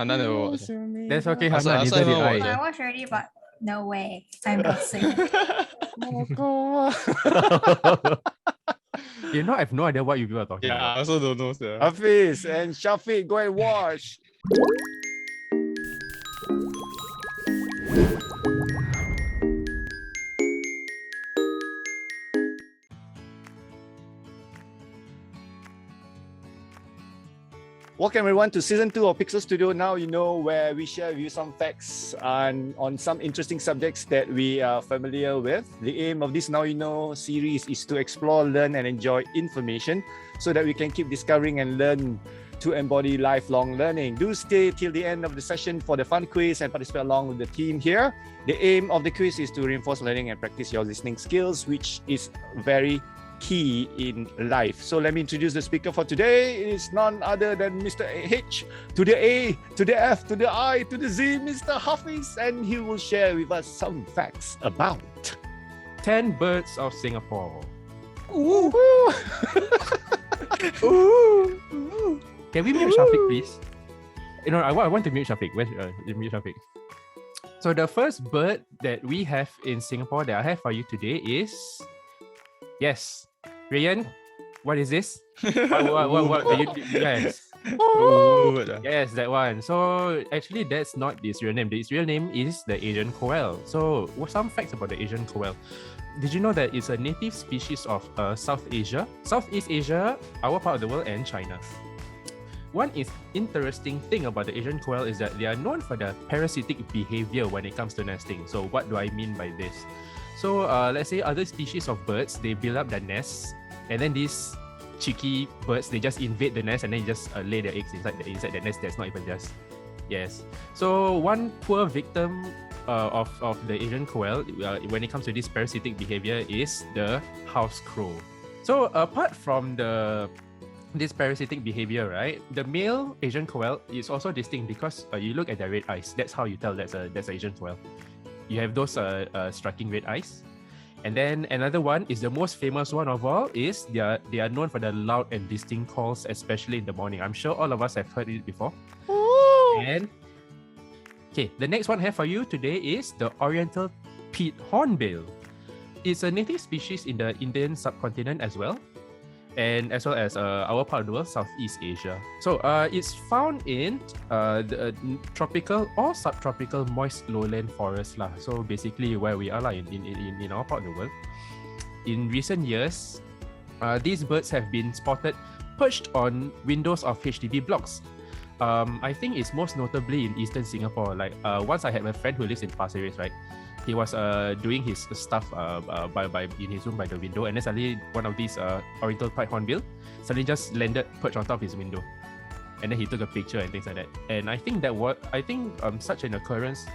Hannah never watched. That's okay, I Hannah. also Neither did haven't watched. I watched already, but no way. I'm not saying. You know, I have no idea what you people are talking Yeah, about. I also don't know, sir. Hafiz and Shafiq, go and watch. Welcome everyone to season 2 of PixelStudio. Now you know, where we share with you some facts on some interesting subjects that we are familiar with. The aim of this Now You Know series is to explore, learn and enjoy information so that we can keep discovering and learn to embody lifelong learning. Do stay till the end of the session for the fun quiz and participate along with the team here. The aim of the quiz is to reinforce learning and practice your listening skills, which is very key in life. So let me introduce the speaker for today. It is none other than Mr. H to the A, to the F, to the I, to the Z, Mr. Hafiz, and he will share with us some facts about 10 birds of Singapore. Ooh. Ooh. Can we mute Shafiq, please? You know, I want to mute Shafiq. Where's mute Shafiq? So the first bird that we have in Singapore that I have for you today is, yes, Ryan, what is this? What yes. Yes, that one. So actually that's not its real name. Its real name is the Asian Koel. So some facts about the Asian Koel. Did you know that it's a native species of South Asia, Southeast Asia, our part of the world, and China? One interesting thing about the Asian Koel is that they are known for their parasitic behavior when it comes to nesting. So what do I mean by this? So let's say other species of birds, they build up their nests, and then these cheeky birds, they just invade the nest and then just lay their eggs inside the nest. That's not even just, yes. So one poor victim of the Asian Koel when it comes to this parasitic behavior is the house crow. So apart from this parasitic behavior, right, the male Asian Koel is also distinct because you look at their red eyes. That's how you tell that's Asian Koel. You have those striking red eyes. And then another one is the most famous one of all is they are known for their loud and distinct calls, especially in the morning. I'm sure all of us have heard it before. Ooh. And okay, the next one I have for you today is the Oriental Hornbill. It's a native species in the Indian subcontinent as well, and as well as our part of the world, Southeast Asia. So it's found in the tropical or subtropical moist lowland forest lah. So basically where we are lah, in our part of the world. In recent years, these birds have been spotted perched on windows of HDB blocks. I think it's most notably in eastern Singapore. Like once I had a friend who lives in Pasir Ris, right? He was doing his stuff in his room by the window, and then suddenly one of these Oriental Hornbill suddenly just landed perched on top of his window, and then he took a picture and things like that. And I think such an occurrence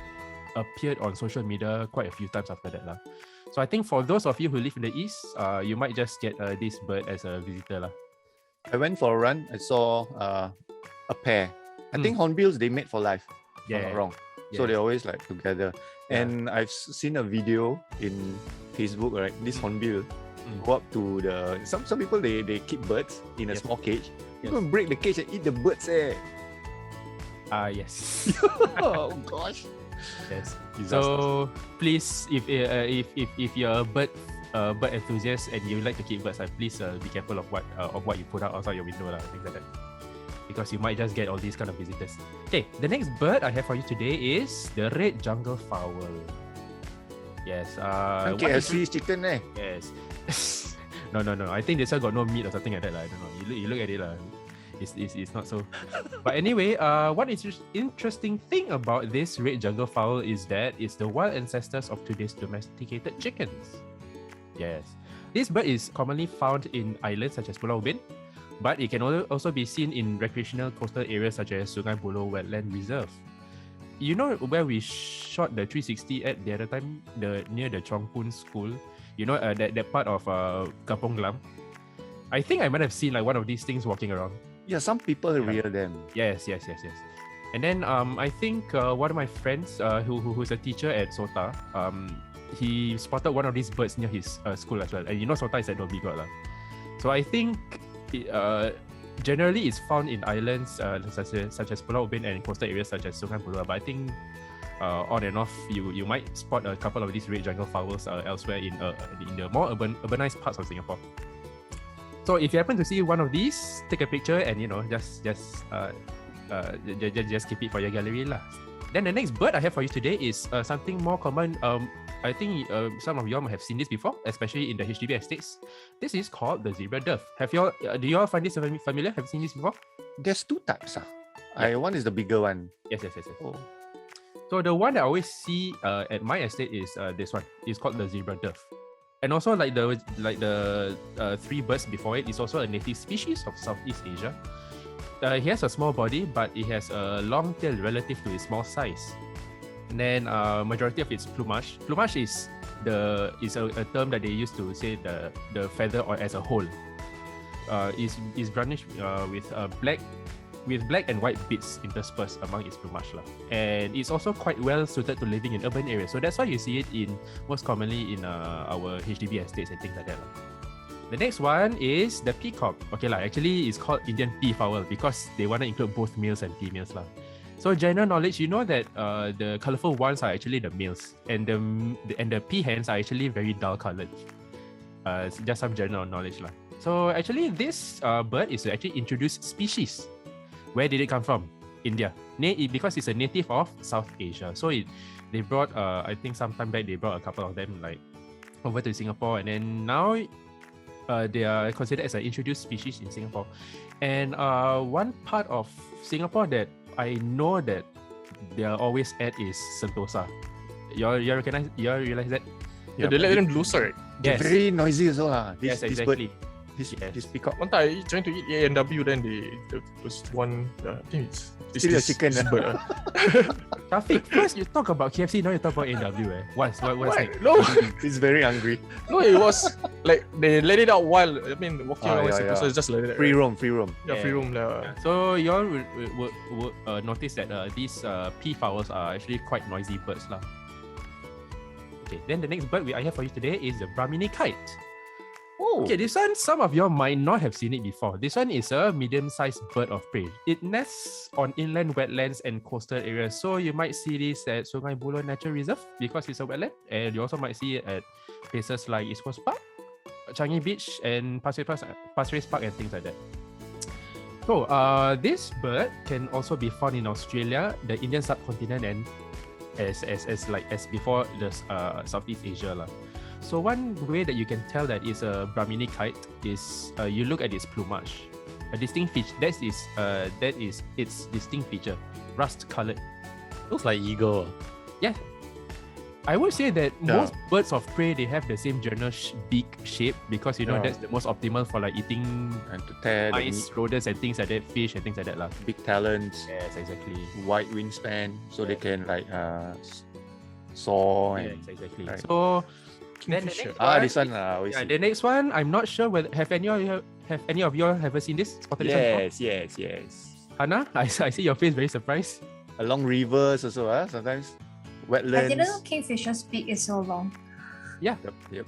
appeared on social media quite a few times after that lah. So I think for those of you who live in the east, you might just get this bird as a visitor lah. I went for a run. I saw a pair. I think hornbills, they mate for life. Yeah, if I'm not wrong. Yes. So they're always like together. Yeah. And I've seen a video in Facebook, right? This hornbill go up to the some people they keep birds in a small cage. You go and break the cage and eat the birds. Yes. Oh gosh. Yes. Disaster. So please, if you're a bird enthusiast and you like to keep birds, please be careful of what you put out outside your window lah, things like that. Because you might just get all these kind of visitors. Okay, the next bird I have for you today is the red junglefowl. Yes. KFC's chicken Yes. No. I think this one got no meat or something like that. I don't know. You look at it it's not so. But anyway, one interesting thing about this red junglefowl is that it's the wild ancestors of today's domesticated chickens. Yes. This bird is commonly found in islands such as Pulau Ubin, but it can also be seen in recreational coastal areas such as Sungai Buloh Wetland Reserve. You know where we shot the 360 at the other time, near the Chong Pun School? You know that part of Kampong Glam? I think I might have seen like one of these things walking around. Yeah, some people rear them. Yes. And then I think one of my friends who's a teacher at SOTA, he spotted one of these birds near his school as well. And you know SOTA is at Dhoby Ghaut lah. So I think generally it's found in islands such as Pulau Ubin and coastal areas such as Sungai Buloh. But I think on and off, you might spot a couple of these red junglefowl elsewhere in the more urbanized parts of Singapore. So if you happen to see one of these, take a picture and just keep it for your gallery lah. Then the next bird I have for you today is something more common. I think some of y'all might have seen this before, especially in the HDB estates. This is called the zebra dove. Do you all find this familiar? Have you seen this before? There's two types. One is the bigger one. Yes. Oh. So the one that I always see at my estate is this one. It's called the zebra dove. And also like the three birds before it is also a native species of Southeast Asia. He has a small body, but it has a long tail relative to its small size. And then majority of its plumage. Plumage is a term that they use to say the feather or as a whole. Is brownish with black and white bits interspersed among its plumage lah. And it's also quite well suited to living in urban areas. So that's why you see it most commonly in our HDB estates and things like that lah. The next one is the peacock. Okay lah, actually it's called Indian peafowl because they want to include both males and females lah. So general knowledge, you know that the colorful ones are actually the males, and the peahens are actually very dull colored. Just some general knowledge lah. So actually this bird is actually introduced species. Where did it come from? India. Because it's a native of South Asia. So they brought I think sometime back they brought a couple of them like over to Singapore, and then now they are considered as an introduced species in Singapore. And one part of Singapore that I know that they are always at is Sentosa. You realize that? Yeah, they let them loose, right? Yes. Very noisy as well. Yes, exactly. This peacock. One time I trying to eat A&W, then there was one. I think it's Still a chicken. this bird. Shafiq, first you talk about KFC, now you talk about A&W. What's Why? that? No, He's very hungry. no, it was like they let it out while walking around yeah, Sentosa, it's just like that. Free right? roam. Yeah, free roam. So you all would notice that these peafowls are actually quite noisy birds lah. Okay, then the next bird I have for you today is the Brahminy kite. Oh. Okay, this one, some of you might not have seen it before. This one is a medium-sized bird of prey. It nests on inland wetlands and coastal areas. So you might see this at Sungai Buloh Natural Reserve because it's a wetland. And you also might see it at places like East Coast Park, Changi Beach, and Pasir Ris Park and things like that. So this bird can also be found in Australia, the Indian subcontinent, and as before the Southeast Asia lah. So one way that you can tell that it's a Brahminy kite is you look at its plumage. A distinct feature that is its distinct feature, rust-colored. Looks like eagle. Yeah, I would say that most birds of prey they have the same general beak shape because that's the most optimal for like eating And to tear the mice, rodents, and things like that, fish and things like that lah. big talons, Yes, exactly. wide wingspan, so they can like saw and Yes, exactly. right. So then the Kingfisher. next one, this one always see. the next one, I'm not sure whether have any of you ever seen this? Spotted this one before? Yes. Hannah, I see your face very surprised. Along rivers also, sometimes wetlands. I didn't know Kingfisher's beak is so long. Yeah, Yep.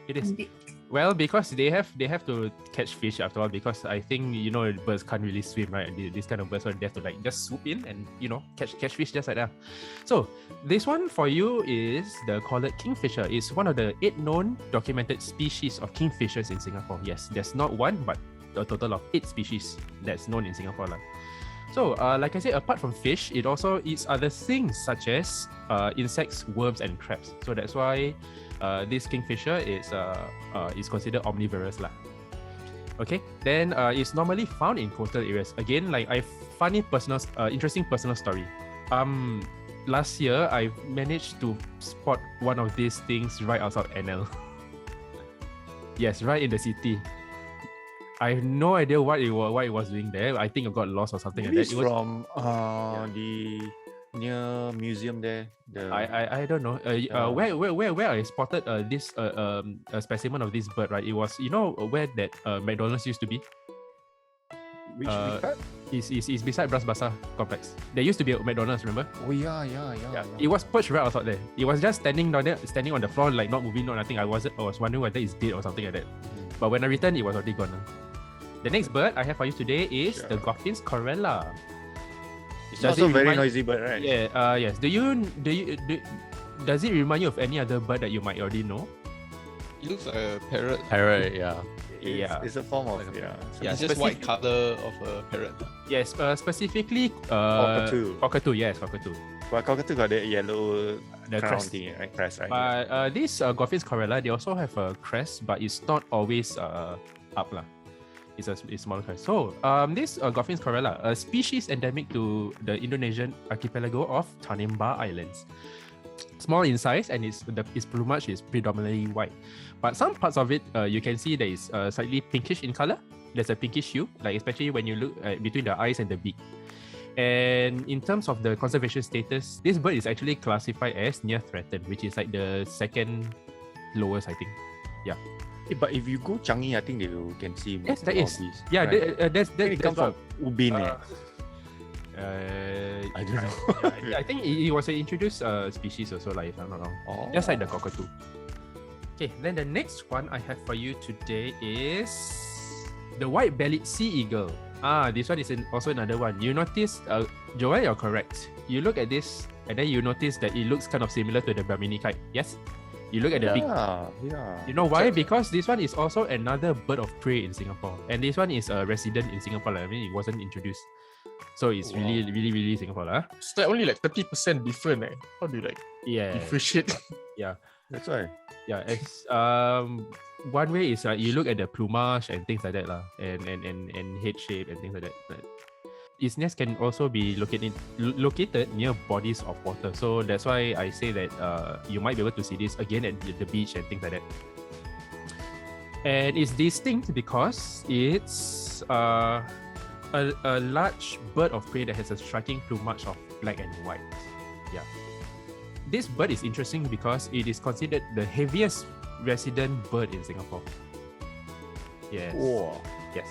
it is. and big. Well, because they have to catch fish after all. Because I think birds can't really swim, right? These kind of birds are there to like just swoop in and catch fish just like that. So this one for you is the collared kingfisher. It's one of the 8 known documented species of kingfishers in Singapore. Yes, there's not one, but a total of 8 species that's known in Singapore lah. So, like I said, apart from fish, it also eats other things such as insects, worms, and crabs. So that's why this kingfisher is considered omnivorous lah. Okay, then it's normally found in coastal areas. Again, like I find it interesting personal story. Last year I managed to spot one of these things right outside NL. Yes, right in the city. I have no idea what it was doing there. I think it got lost or something like that. It's from the near museum there. I don't know. Where I spotted this specimen of this bird, right? It was where that McDonald's used to be. Which part? Is beside Bras Basah complex. There used to be a McDonald's, remember? Oh yeah. It was perched right outside there. It was just standing on the floor, like not moving, not nothing. I was wondering whether it's dead or something like that. But when I returned, it was already gone. The next bird I have for you today is the Goffin's Corella. It's Does also it very remind- noisy bird, right? Yeah. Yes. Does it remind you of any other bird that you might already know? It looks like a parrot. Parrot, yeah. It's a form of Yeah, Yeah, it's just white color of a parrot. Yes. Specifically. Cockatoo. Cockatoo. Yes, cockatoo. But cockatoo got the yellow The crown crest. thing, right? Crest, right? But this Goffin's Corella, they also have a crest, but it's not always up lah. It's a smaller crest. So this Goffin's Corella, a species endemic to the Indonesian archipelago of Tanimbar Islands. Small in size and its plumage is predominantly white. But some parts of it, you can see there is slightly pinkish in color. There's a pinkish hue, like especially when you look between the eyes and the beak. And in terms of the conservation status, this bird is actually classified as near threatened, which is like the second lowest, I think. Yeah. But if you go Changi, I think you can see Yes, there more is. of these, Yeah, right? that's I think it comes from Ubin. I don't know. Yeah, I think it was an introduced species also, like if I'm not wrong. Oh. Just like the cockatoo. Okay, then the next one I have for you today is the White-bellied Sea Eagle. This one is also another one. You notice, Joel, you're correct. You look at this and then you notice that it looks kind of similar to the Brahminy Kite. Yes? You look at the beak. Yeah. You know why? Because this one is also another bird of prey in Singapore. And this one is a resident in Singapore. I mean, it wasn't introduced. So it's really Singapore. It's like only like 30% different. How do you like Yeah. differentiate? Yeah. That's why. Yeah. It's, one way is you look at the plumage and things like that. And head shape and things like that. But its nest can also be located near bodies of water. So that's why I say that you might be able to see this again at the beach and things like that. And it's distinct because it's a large bird of prey that has a striking plumage of black and white. Yeah. This bird is interesting because it is considered the heaviest resident bird in Singapore. Yes. Whoa. Yes.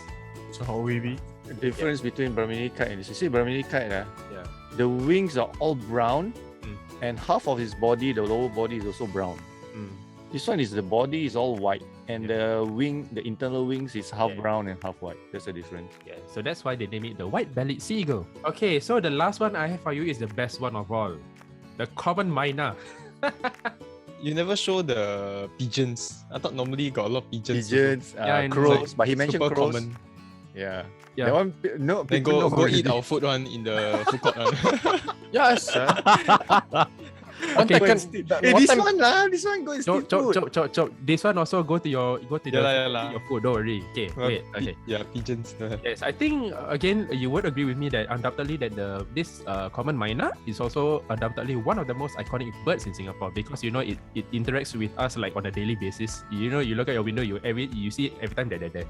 So how wavy? The difference between Brahminy Kite and this. You see Brahminy Kite, Yeah. the wings are all brown Mm. and half of his body, the lower body, is also brown. This one is the body is all white and the internal wings is half Yeah. brown and half white. That's the difference. Yeah. So that's why they name it the White-bellied Sea Eagle. Okay, so the last one I have for you is the best one of all. The common Myna. You never show the pigeons. I thought normally got a lot of pigeons. Pigeons, Yeah, I know. crows, but he mentioned Super crows. common. Yeah. Yeah. That one, no, Then people go know eat already. our food one in the food court one. Yes. Okay, Go and steal. This one go and steal food. Chop. This one also go to Yeah, your food. Don't worry. Okay, wait. Okay. Yeah, pigeons. Yes, I think again you would agree with me that undoubtedly that this common Myna is also undoubtedly one of the most iconic birds in Singapore because it interacts with us like on a daily basis. You look at your window, you see it every time that they're there.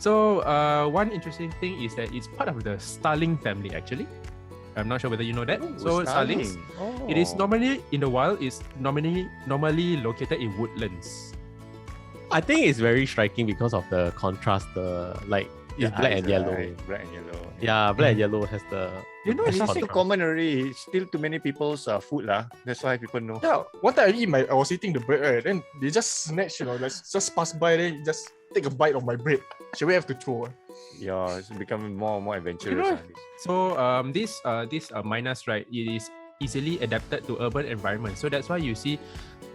So one interesting thing is that it's part of the starling family actually. I'm not sure whether you know that. So starlings, it is normally in the wild is normally located in woodlands. I think it's very striking because of the contrast. It's black and yellow. Black and yellow. Yeah, black and yellow has the. You know, It's it's still common already. It's still too many people's food lah. That's why people know. Yeah, one time I was eating the bread, right? Then they just snatch, like just pass by, then just take a bite of my bread. Should we have to throw? Yeah, it's becoming more and more adventurous. You know, So this Mynas, right, it is easily adapted to urban environments. So that's why you see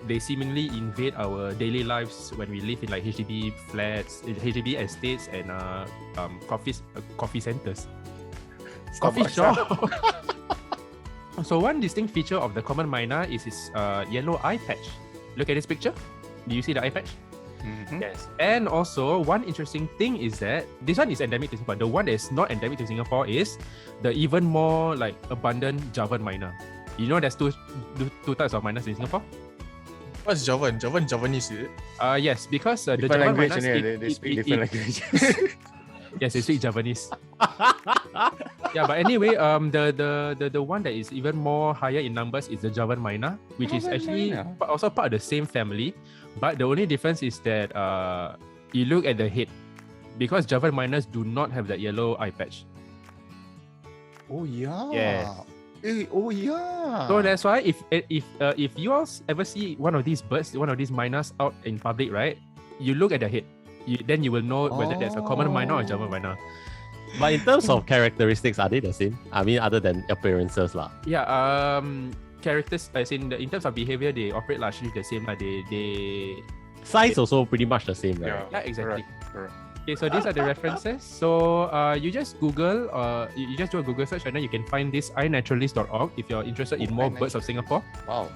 they seemingly invade our daily lives when we live in like HDB flats, HDB estates, and coffee centers, coffee shop. So one distinct feature of the common Myna is its yellow eye patch. Look at this picture. Do you see the eye patch? Mhm. Yes. And also, one interesting thing is that this one is endemic to Singapore. The one that is not endemic to Singapore is the even more like abundant Javan Myna. You know, there's two types of Mynas in Singapore. What's Javan? Javanese, is it? Yes, because the Different Javan language, Mynas, they speak different languages. Yes, they speak Javanese. Yeah, but anyway, the one that is even more higher in numbers is the Javan Myna, which is Javan actually Myna. also part of the same family. But the only difference is that you look at the head, because Javan Mynas do not have that yellow eye patch. Oh yeah. Yes. Oh yeah. So that's why if you all ever see one of these birds, one of these Mynas out in public, right? You look at the head. then you will know whether there's a common Myna or German Myna. But in terms of characteristics, are they the same? I mean, other than appearances lah. Yeah, characters as in terms of behavior, they operate largely the same. They Size also pretty much the same, right? yeah, exactly. Correct. Okay, so these are the references. So you just Google you just do a Google search and then you can find this iNaturalist.org if you're interested in more birds of Singapore. Wow.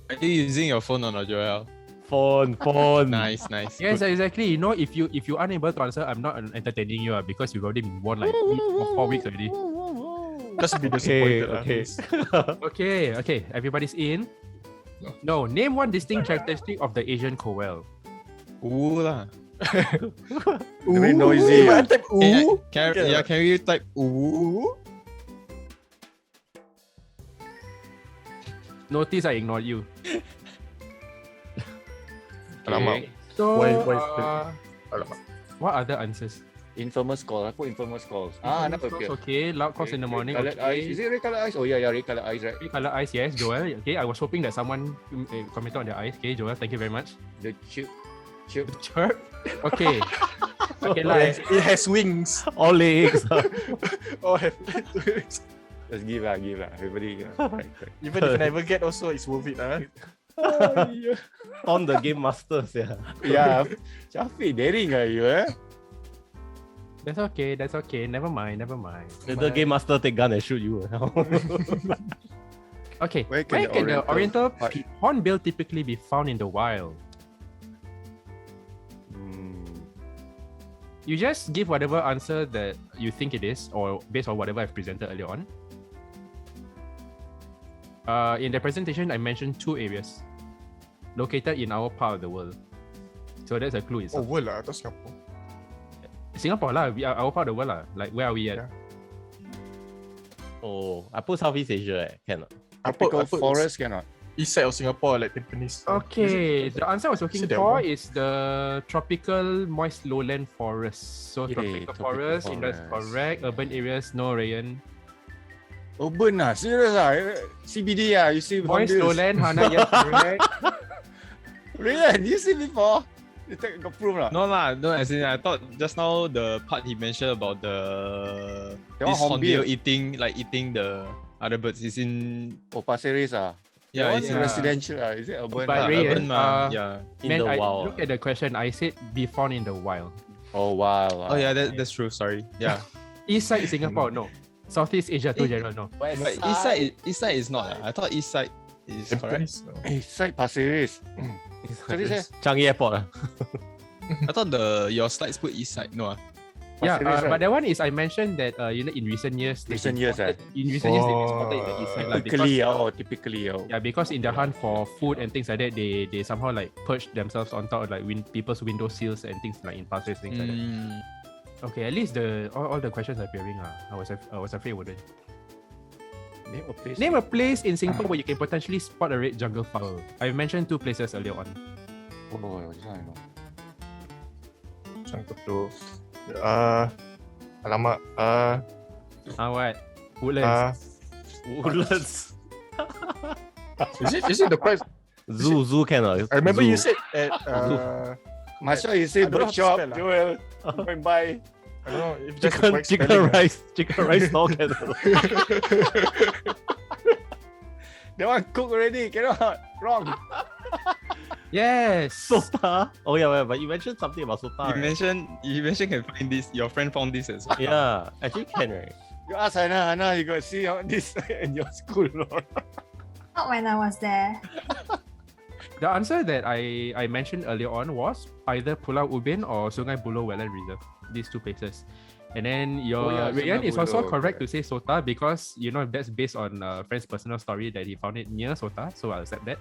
Are you using your phone or not, Joel? Phone. Nice. Yes, Good. exactly. You know, if you unable to answer, I'm not entertaining you because you've already been warned like 4 weeks already. Just be disappointed. Okay. Everybody's in. No, name one distinct characteristic of the Asian Koel. Ooh lah. Very noisy. I type ooh. Can you type ooh? Notice I ignored you. Alamak. So, Why- Alamak. what other answers? Infamous call. I put infamous calls. Nampak okay. Okay, loud calls in the morning. Colored eyes. Is it red colored eyes? Oh yeah, red colored eyes, right? Red color eyes, yes, Joel. Okay, I was hoping that someone commented on their eyes. Okay, Joel, thank you very much. The chip. Chirp. Okay. Okay, It has wings. All legs. Oh, have wings. Just give lah. Everybody. Correct. Even if never get, also it's worth it. On the game masters, yeah. Yeah. Shafiq, daring are you, eh? That's okay. Never mind. The game master take gun and shoot you. Okay, Where where can can the the Oriental Oriental hornbill typically be found in the wild? You just give whatever answer that you think it is, or based on whatever I've presented earlier on. In the presentation, I mentioned 2 areas located in our part of the world. So that's a clue Oh, itself. world lah. Atas Singapore. Singapore lah, we are our part of the world lah. Like where are we at? Yeah. Oh, I put Southeast Asia, cannot. Tropical forest cannot. East side of Singapore, like Tampines. Okay, the answer I was looking Is it that for one? is the tropical moist lowland forest. So Yay, tropical tropical forest, that's forest. correct. Urban areas, no Rayan. Urban lah. Serious lah. CBD lah. You see Moist hornbills. lowland, Hana, yes, correct. Really? You see before? You take got proof lah. No lah, no. As in, I thought just now the part he mentioned about That this one hornbill. hornbill eating the other birds is in Pasir Ris ah. yeah, That it's one in residential lah. Is it urban? But lah? Ray, urban mah. uh, Yeah. In the I wild. look at the question. I said be found in the wild. Oh wow. Oh yeah, that's true. Sorry. Yeah. East side Singapore, no. Southeast Asia too, general, no. But east side is not. I thought east side is correct. Tampines. Side Pasir Ris. Sorry, sir. Changi Airport. I thought your slides put east side. No. Yeah, Pasir Ris, right? but that one is I mentioned that in recent years. they've Recent years, spotted- In recent years, they've been spotted in the east side. Like, Typically. yeah, because in the hunt for food and things like that, they somehow like perch themselves on top of like people's window sills and things like in passes, things like that. Okay, at least all the questions are appearing. I was afraid it wouldn't. Name a place. Name a place in Singapore where you can potentially spot a red junglefowl. I mentioned 2 places earlier on. Oh, this one I know. Macam tu. Alamak. What? Woodlands. Woodlands. Is it the price? Zoo cannot. I remember Zoo. you said at Masya, you say I don't know bird how to shop, spell lah. Joel. Go and buy. I don't know if that's the correct Chicken spelling, rice stall cannot. That one cook already. Cannot. Wrong. Yes. Sota. Oh yeah, but you mentioned something about Sota. You Right? mentioned can find this. Your friend found this as well. Yeah, actually can, right? You ask Hannah, you got to see how this in your school, Lord. Not when I was there. The answer that I mentioned earlier on was either Pulau Ubin or Sungai Buloh Wetland Reserve. These 2 places. And then your Rayan Sungai is also Buloh, correct to say Sota because that's based on a friend's personal story that he found it near Sota, so I'll accept that.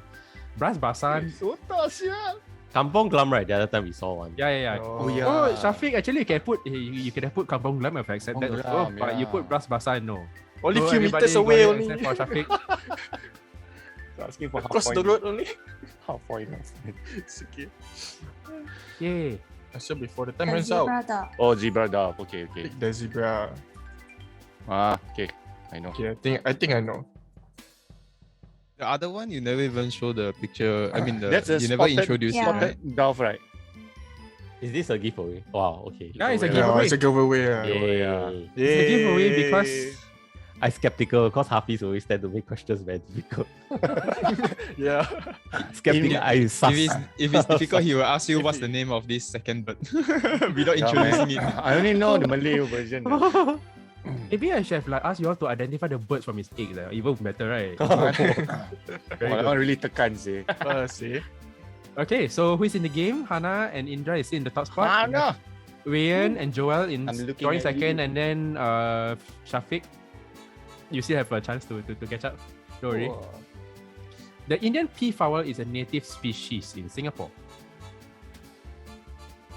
Bras Basan. Sota, sial. Kampong Glam, right? The other time we saw one. Yeah. Oh, yeah. Oh, Shafiq, actually you can have put Kampong Glam if I accept that Kampong also, Glam, but you yeah. put Bras Basan, no. Only So few everybody meters got away it only. except for Shafiq. Asking for Across the road only. Half point. It's okay. Yay. I said before the time The runs out. zebra dog. Oh, zebra dove. Okay. Pick the zebra. Okay. I know. Okay, I think I know. The other one, you never even show the picture. I mean, That's a you never spotted- introduced it, right? Golf, right? Is this a giveaway? Wow, okay. Yeah, it's a Yeah, giveaway. it's a giveaway. Yay. It's a giveaway because I skeptical because Hafiz always tend to make questions very difficult. Yeah. Skeptical, I sus. If it's difficult, he will ask you what's the name of this second bird without Yeah, introducing it. I only know the Malay version. maybe I should have like asked you all to identify the birds from its eggs. Even better, right? That one really tekan sih. See. Okay, so who is in the game? Hana and Indra is in the top spot. Mana? Ryan and Joel in I'm looking joint at second, you. and then Shafiq. You still have a chance to catch up. Don't worry. The Indian peafowl is a native species in Singapore.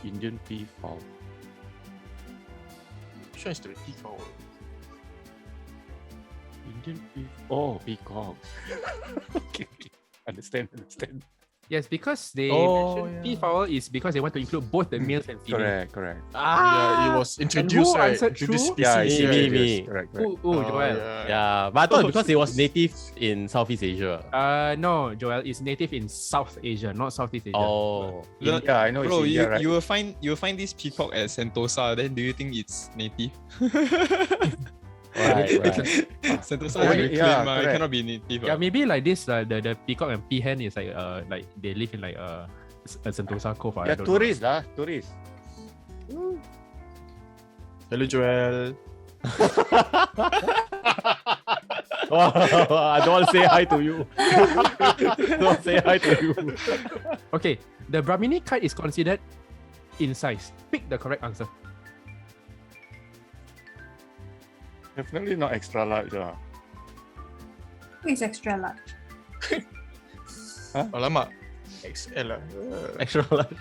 Indian peafowl. Which one is the peafowl? Indian peafowl. Oh, peacock. Okay. Understand. Yes, because they Oh, mentioned yeah. peafowl is because they want to include both the males and females. Correct. Yeah, it was introduced right answered to this true? species. Yeah, me. Correct. Ooh, Joel. Yeah, but I thought because it was native in Southeast Asia. No, Joel is native in South Asia, not Southeast Asia. Oh. No, Yeah, I know. Bro, it's you, India, right? you will find this peacock at Sentosa. Then do you think it's native? Right. Sentosa Oh, is yeah, reclaimed, it correct. cannot be native. Yeah, maybe like this, the peacock and peahen is like they live in like a Sentosa Cove. I Yeah, don't know. tourist lah, tourist. Hello, Joel. I don't want to say hi to you. Don't say hi to you. Okay, the Brahminy kite is considered in size. Pick the correct answer. Definitely not extra large lah. Who is extra large? Alamak. XL lah. Extra large.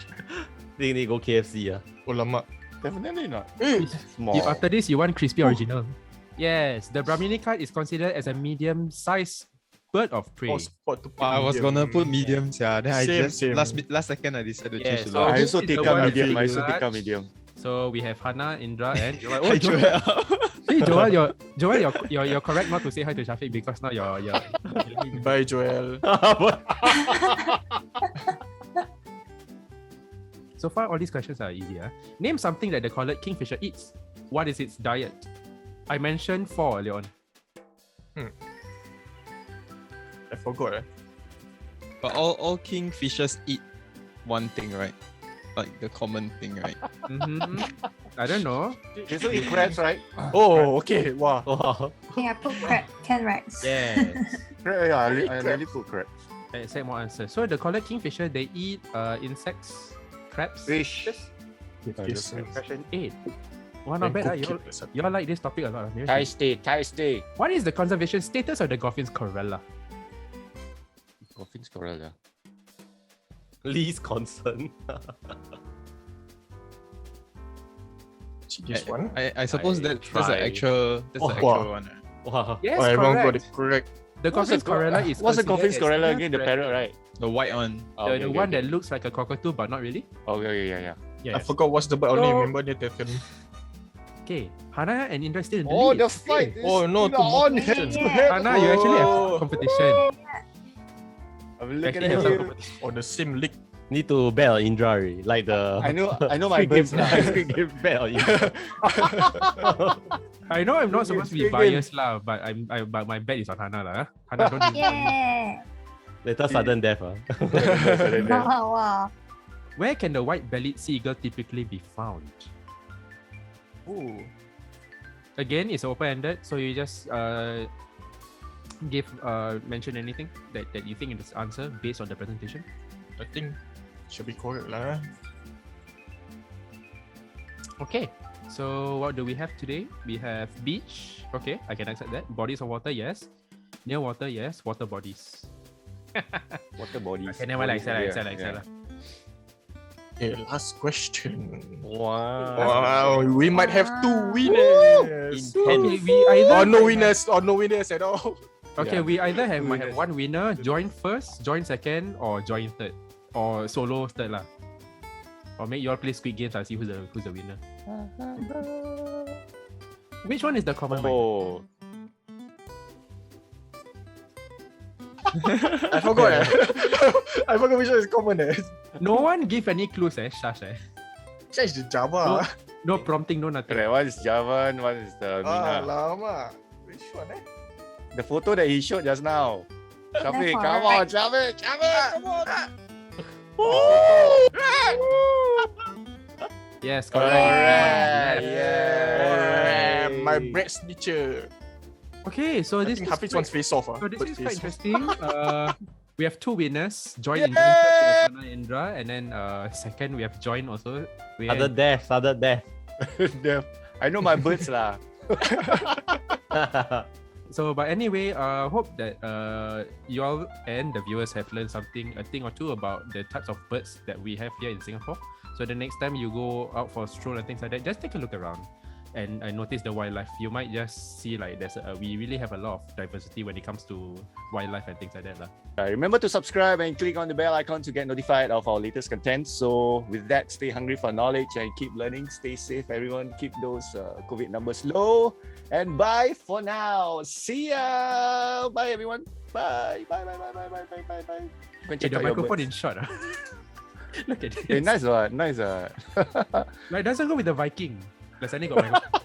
Think they go KFC. Alamak. Definitely not. Small. After this, you want crispy original. Yes, the Brahminy kite is considered as a medium-sized bird of prey. Oh, spot to put I was medium. gonna put mediums, yeah. Then I Same, just same. last second I decided to Yeah, choose so large. I also This is take the a one medium. with I also take a large. medium. So we have Hana, Indra, and Joel. Oh, I Joel, drew it out. hey, Joel, you're correct not to say hi to Shafiq because now you're Bye, Joel. So far, all these questions are easy. Name something that the collared kingfisher eats. What is its diet? I mentioned 4 earlier on. I forgot. But all kingfishers eat one thing, right? Like the common thing, right? I don't know. Okay, so eat crabs, right? Oh, okay. Wow. Wow. Yeah, I put crab. 10 racks. Yes. Yeah, I really put crabs. Let's say more answers. So the collared kingfisher, they eat insects, crabs, Fish. Yes, Question 8. Wow, not bad. You all like this topic a lot. Maybe I should- Tasty. What is the conservation status of the Goffin's Corella? Goffin's Corella. Least concern. This one. I suppose I that's the try. actual Oh, actual wow. one. Wow. Yes, Oh, everyone got correct. it correct. The Goffin's Corella is What's the considered Goffin's as Corella still again? The threatened. parrot, right? The white one. The one that looks like a cockatoo but not really. Oh, yeah. Yes. I forgot what's the bird. I only So- remember the Tekken. Okay, Hana and Indra still in the Oh, lead. the fight. is Oh, no, still two more on head questions. to head. Hana, you actually have Oh. competition. I'm You looking actually at have some you. competition. On the same league. Need to bet on Indra already. Like the I know my Squid birds Game- now. Squid Game bet on Indra. I know I'm not supposed to be Squid Game. biased lah, but but my bet is on Hana lah. Hana don't. Yeah. Later sudden death. Wow. Where can the white-bellied sea eagle typically be found? Ooh. Again, it's open-ended, so you just mention anything that you think is the answer based on the presentation. I think should be correct lah. Okay, so what do we have today? We have beach. Okay, I can accept that. Bodies of water, yes. Near water, yes. Water bodies. Water bodies. Okay, never mind. Accept lah. Okay, last question. Wow. Wow, we might have 2 winners. Okay, Intense. we either Or no winners at all. Okay, Yeah. we either might have one winner, join first, join second, or join third, or solo third lah. Or make you all play Squid Games and see who's the winner. Which one is the common mic? Oh. I forgot. I forgot which one is common. No one give any clues, Shash. Change the Java. No prompting, no nothing. Correct. One is Javan, one is the Myna. Lama. Which one? The photo that he showed just now. Shafiq, Left or come right? on, Shafiq, come on. Yes, correct. Alright, Yes. yeah. My bread snitcher. Okay, so I this think is Hafiz wants face off. so this But is quite face off. interesting. We have two winners. Joy and Yay! Indra, and then second we have Join also. Sudden death. Damn. I know my birds lah. So, but anyway, hope that you all and the viewers have learned something, a thing or two about the types of birds that we have here in Singapore. So the next time you go out for a stroll and things like that, just take a look around and notice the wildlife. You might just see like we really have a lot of diversity when it comes to wildlife and things like that. Remember to subscribe and click on the bell icon to get notified of our latest content. So with that, stay hungry for knowledge and keep learning. Stay safe, everyone. Keep those COVID numbers low. And bye for now. See ya. Bye, everyone. Bye. Bye. Go and Hey, check the out your microphone birds. in shot. Look at this. Hey, nice one. Nice. Like, doesn't go with the Viking. Let's got microphone.